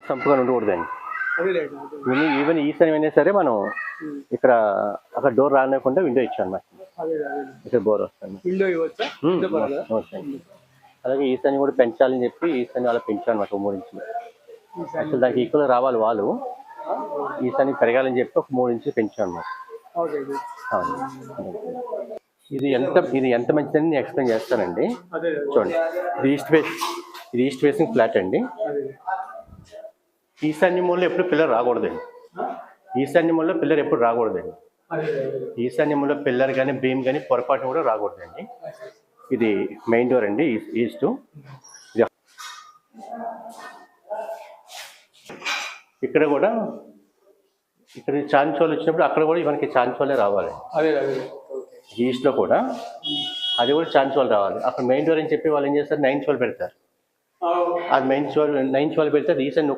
సంపుగా ఉండకూడదండి. అదేలేండి. ఈవెన్ ఈశాన్యం అయినా సరే మనం ఇక్కడ అక్కడ డోర్ రానివ్వకుండా విండో ఇచ్చాం అన్నమాట. ఇక్కడ బోర్ వస్తుంది. విండో ఇవ్వచ్చా? అలాగే ఈశాన్యం కూడా పెంచాలని చెప్పి ఈశాన్యం అలా పెంచాం అనమాట 3 ఇంచులు. అసలు దానికి ఈక్వల్ రావాలి వాళ్ళు, ఈశాన్యం పెరగాలని చెప్పి ఒక 3 ఇంచులు పెంచాం అనమాట. ఇది ఎంత మంచిదని నేను ఎక్స్ప్లెయిన్ చేస్తానండి. చూడండి, ఇది ఈస్ట్ ఫేసింగ్ ఫ్లాట్ అండి. ఈశాన్య మూలలో ఎప్పుడు పిల్లర్ రాకూడదండి. ఈశాన్య మూలలో పిల్లర్ ఎప్పుడు రాకూడదండి. ఈశాన్య మూలలో పిల్లర్ కానీ బీమ్ కానీ పొరపాటు కూడా రాకూడదండి. ఇది మెయిన్ డోర్ అండి, ఈస్ట్. ఇక్కడ కూడా ఇక్కడ చాంచోలు వచ్చినప్పుడు అక్కడ కూడా మనకి చాంచోలే రావాలి. ఈస్ట్లో కూడా అది కూడా చాంచోలు రావాలి. అక్కడ మెయిన్ డోర్ అని చెప్పి వాళ్ళు ఏం చేస్తారు, 9 చోలు పెడతారు. అది 9 చోలు పెడితే అది ఈశాన్య